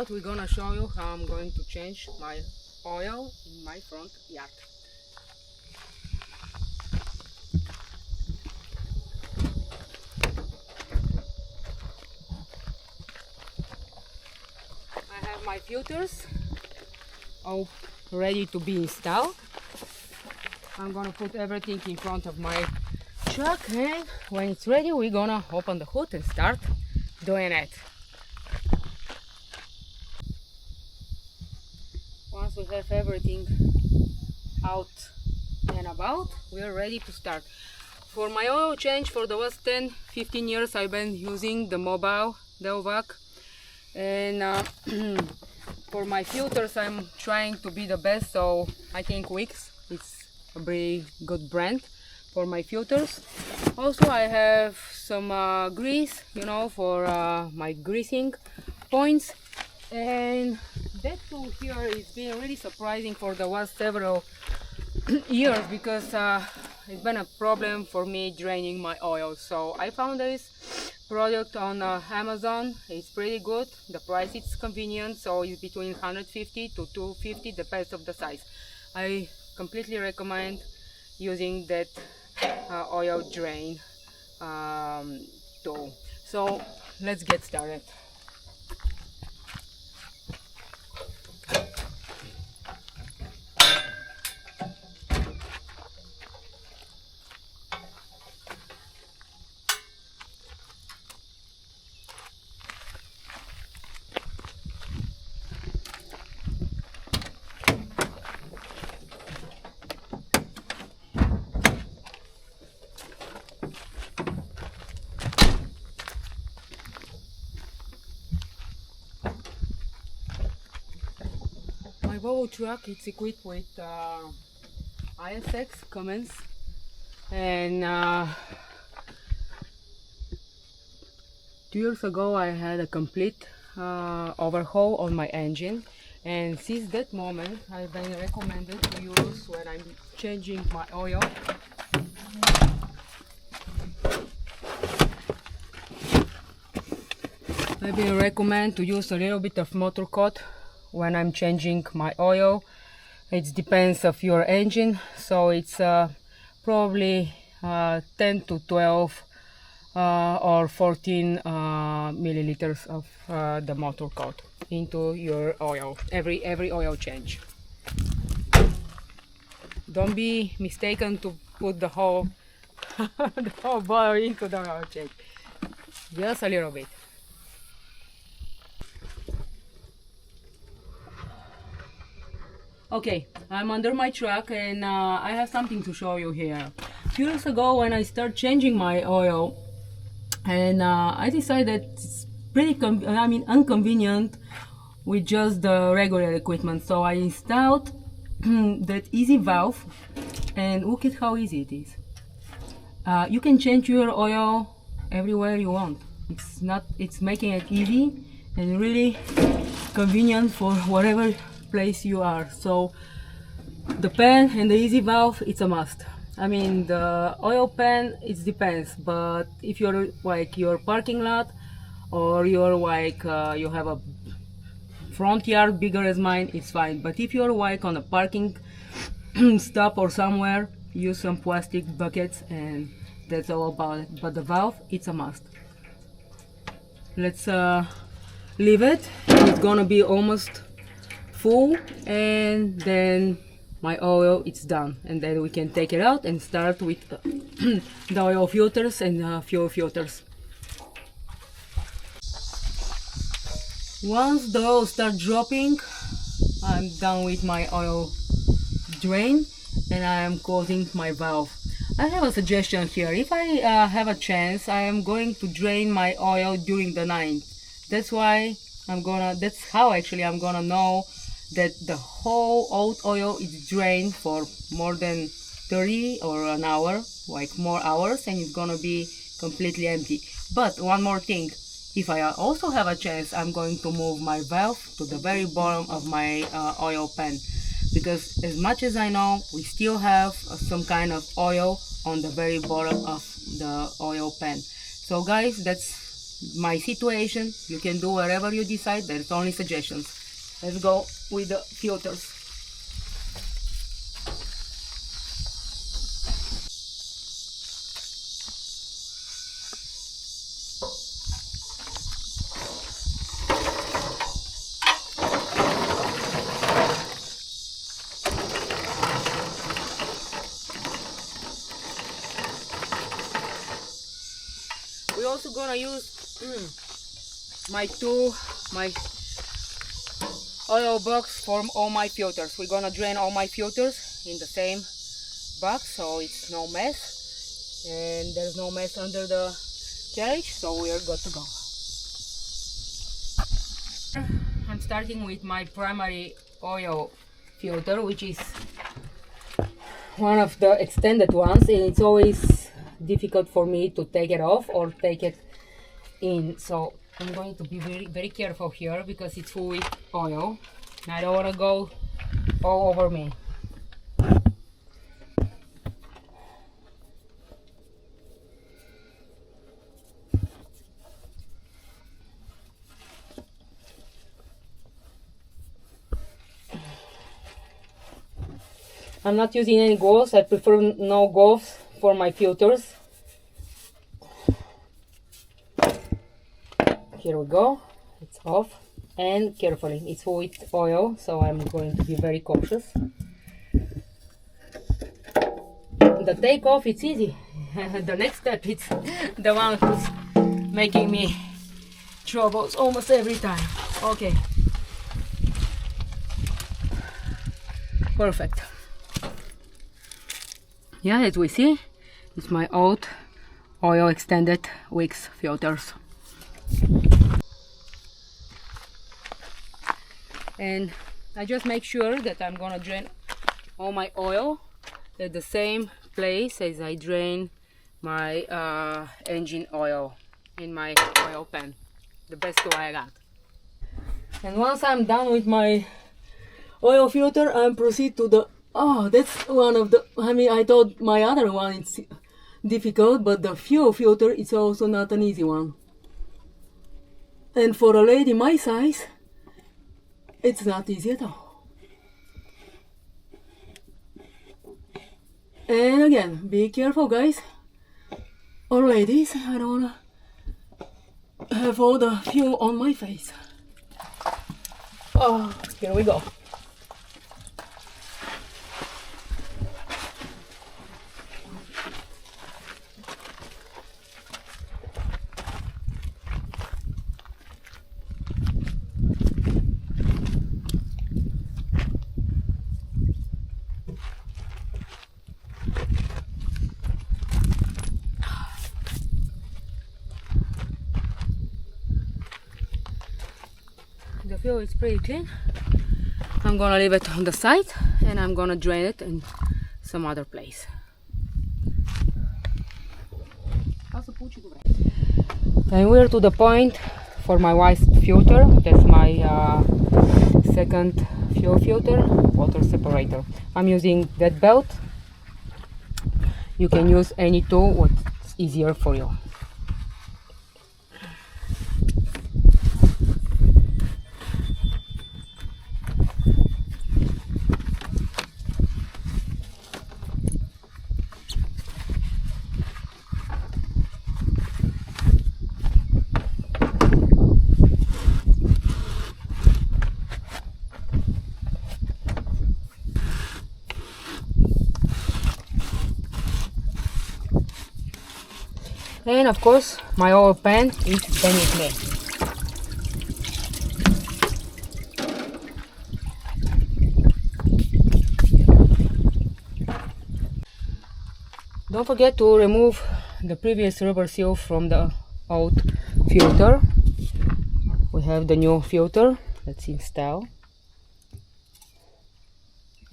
product, we're gonna show you how I'm going to change my oil in my front yard. I have my filters all ready to be installed. I'm gonna put everything in front of my truck, and when it's ready we're gonna open the hood and start doing it. Once we have everything out and about, we are ready to start. For my oil change, for the last 10-15 years I've been using the mobile Delvac, and for my filters I'm trying to be the best, so I think Wix is a very good brand for my filters. Also I have some grease, you know, for my greasing points, and that tool here is been really surprising for the last several years, because it's been a problem for me draining my oil. So I found this product on Amazon. It's pretty good. The price is convenient, so it's between 150 to 250, depends of the size. I completely recommend using that oil drain tool. So let's get started. My Volvo truck is equipped with ISX Cummins, and 2 years ago I had a complete overhaul on my engine, and since that moment I've been recommended to use when I'm changing my oil. I've been recommended to use a little bit of motor coat when I'm changing my oil. It depends of your engine, so it's probably 10 to 12 or 14 milliliters of the motor coat into your oil every oil change. Don't be mistaken to put the whole the whole bottle into the oil change, just a little bit. Okay, I'm under my truck, and I have something to show you here. A few years ago when I started changing my oil, and I decided it's pretty inconvenient with just the regular equipment, so I installed that easy valve, and look at how easy it is. You can change your oil everywhere you want. It's making it easy and really convenient for whatever place you are. So the pan and the easy valve, it's a must. I mean, the oil pan, it depends, but if you're like your parking lot, or you're like you have a front yard bigger as mine, it's fine. But if you're like on a parking stop or somewhere, use some plastic buckets, and that's all about it. But the valve, it's a must. Let's leave it. It's gonna be almost full, and then my oil, it's done, and then we can take it out and start with the oil filters and fuel filters. Once the oil starts dropping, I'm done with my oil drain, and I am closing my valve. I have a suggestion here. If I have a chance, I am going to drain my oil during the night. That's how actually I'm gonna know that the whole old oil is drained for more than 30 or an hour, like more hours, and it's gonna be completely empty. But one more thing, if I also have a chance, I'm going to move my valve to the very bottom of my oil pan, because as much as I know, we still have some kind of oil on the very bottom of the oil pan. So guys, that's my situation. You can do whatever you decide. There's only suggestions. Let's go with the filters. We're also gonna use my oil box for all my filters. We're gonna drain all my filters in the same box, so it's no mess, and there's no mess under the carriage, so we're good to go. I'm starting with my primary oil filter, which is one of the extended ones, and it's always difficult for me to take it off or take it in, so I'm going to be very careful here because it's full with oil and I don't want to go all over me. I'm not using any gloves. I prefer no gloves for my filters. Here we go, it's off, and carefully, it's full with oil, so I'm going to be very cautious. The takeoff, it's easy. The next step, it's the one who's making me troubles almost every time. Okay, perfect. Yeah, as we see, it's my old oil extended wicks filters. And I just make sure that I'm gonna drain all my oil at the same place as I drain my engine oil in my oil pan, the best tool I got. And once I'm done with my oil filter, I proceed to the, that's one of the, I thought my other one is difficult, but the fuel filter is also not an easy one. And for a lady my size, it's not easy at all. And again, be careful guys, or ladies, I don't wanna have all the fuel on my face. Oh, here we go. The fuel is pretty clean. I'm gonna leave it on the side and I'm gonna drain it in some other place. And we're to the point for my waste filter. That's my second fuel filter, water separator. I'm using that belt. You can use any tool what's easier for you. And of course, my oil pan is beneath me. Don't forget to remove the previous rubber seal from the old filter. We have the new filter that's installed.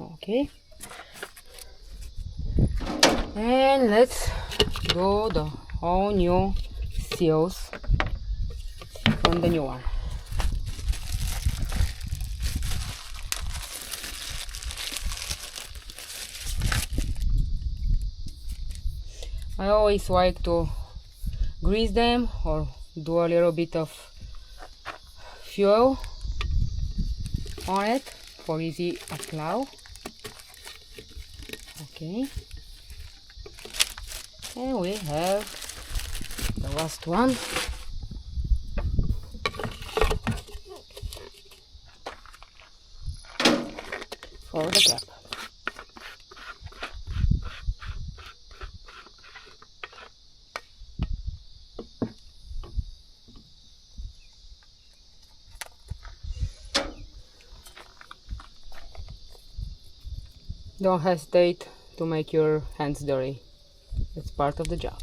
Okay. And let's go the all new seals on the new one. I always like to grease them or do a little bit of fuel on it for easy apply. Okay, and we have the last one. For the cap. Don't hesitate to make your hands dirty. It's part of the job.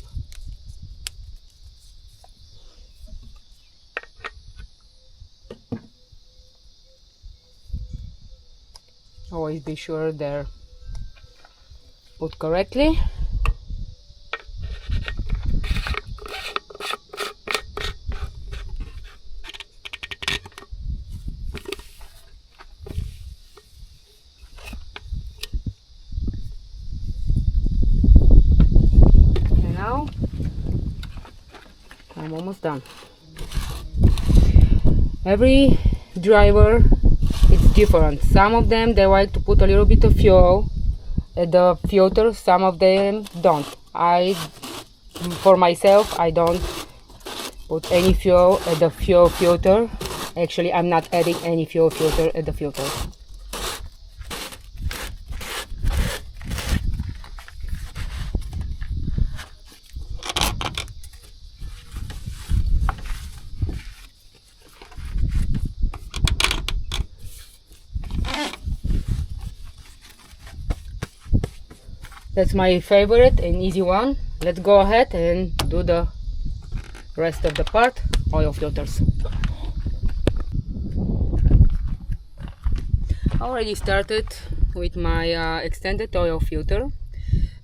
Always be sure they're put correctly. And now I'm almost done. Every driver is different. Some of them they like to put a little bit of fuel at the filter, some of them don't. For myself, I don't put any fuel at the fuel filter. Actually, I'm not adding any fuel filter at the filter. That's my favorite and easy one. Let's go ahead and do the rest of the part, oil filters. Already started with my extended oil filter.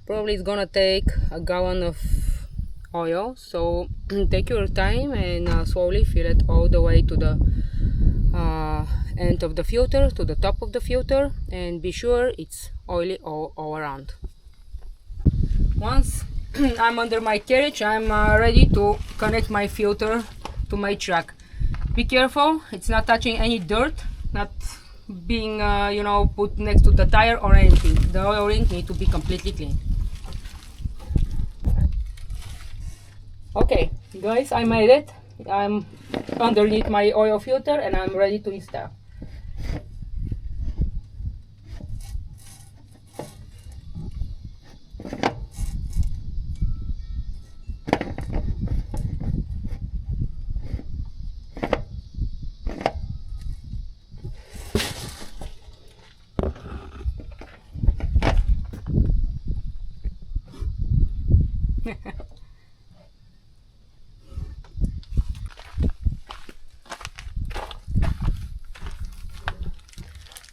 Probably it's gonna take a gallon of oil, so take your time and slowly fill it all the way to the end of the filter, to the top of the filter, and be sure it's oily all around. Once I'm under my carriage, I'm ready to connect my filter to my truck. Be careful, it's not touching any dirt, not being you know, put next to the tire or anything. The oil ring needs to be completely clean. Okay guys, I made it. I'm underneath my oil filter and I'm ready to install.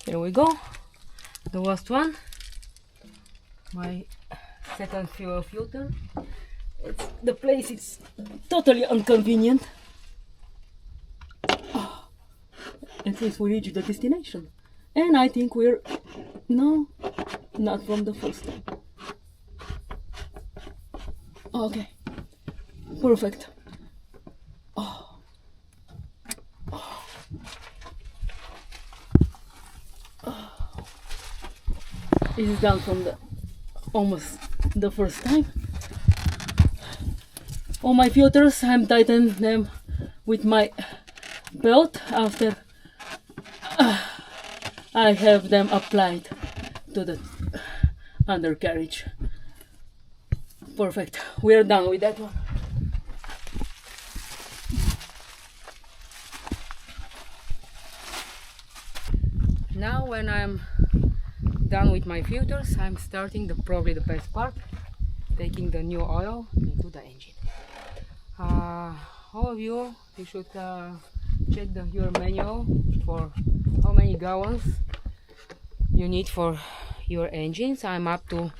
Here we go, the last one, my second fuel filter. The place is totally inconvenient. At least we reached the destination, and I think we're not from the first time. Okay, perfect. This is done from almost the first time. All my filters, I'm tightening them with my belt after I have them applied to the undercarriage. Perfect, we're done with that one. Now when I'm done with my filters, I'm starting probably the best part, taking the new oil into the engine. All of you should check your manual for how many gallons you need for your engines. I'm up to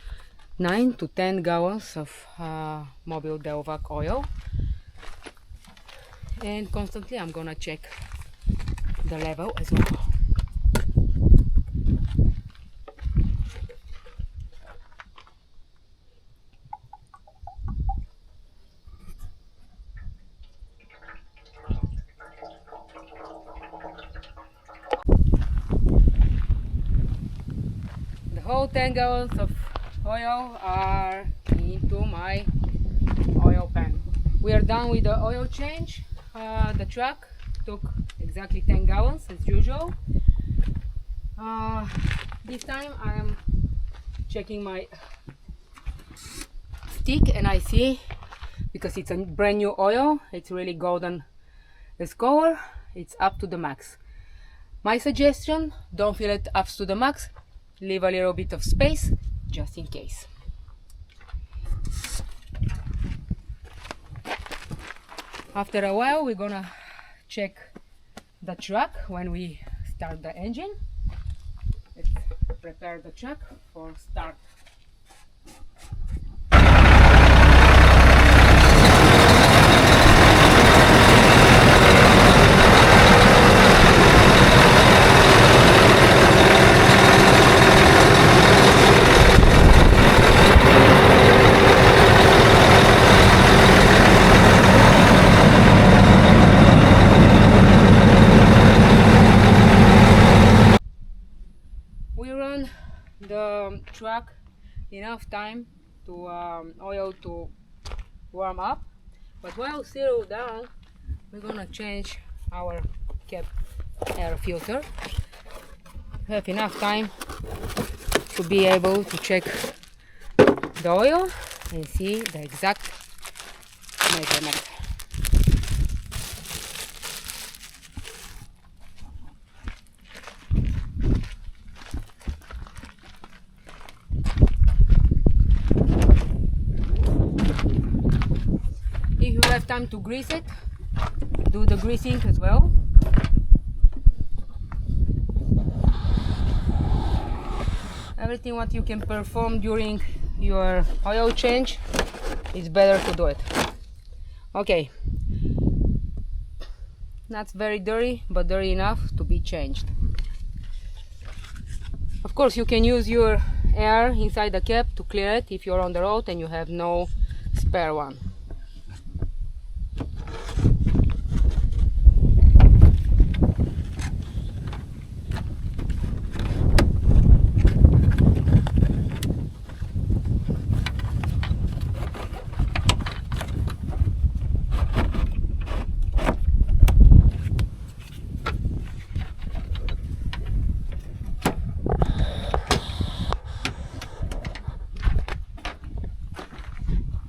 9 to 10 gallons of Mobile Delvac oil, and constantly I'm gonna check the level as well. whole 10 gallons of oil are into my oil pan. We are done with the oil change. The truck took exactly 10 gallons as usual. This time I am checking my stick and I see, because it's a brand new oil, it's really golden as color, it's up to the max. My suggestion, don't fill it up to the max, leave a little bit of space just in case. After a while we're gonna check the truck when we start the engine. Let's prepare the truck for start. We run the truck enough time to oil to warm up, but while still down we're gonna change our cap air filter. We have enough time to be able to check the oil and see the exact measurement. If you have time to grease it, do the greasing as well. Everything what you can perform during your oil change, it's better to do it. Okay, not very dirty, but dirty enough to be changed. Of course, you can use your air inside the cap to clear it if you're on the road and you have no spare one.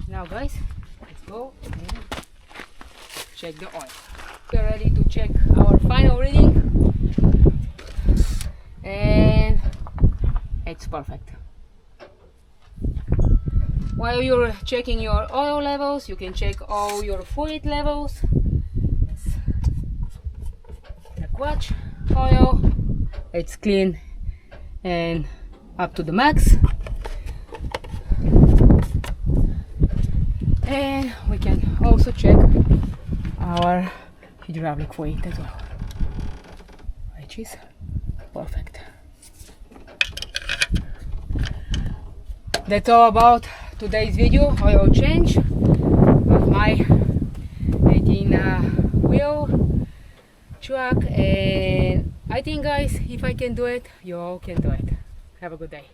Now guys, let's go and check the oil. We're ready to check our final reading and it's perfect. While you're checking your oil levels, you can check all your fluid levels. The clutch oil, it's clean and up to the max. And we can also check our hydraulic fluid as well, which is perfect. That's all about today's video, oil change of my 18 wheel truck. And I think guys, if I can do it, you all can do it. Have a good day.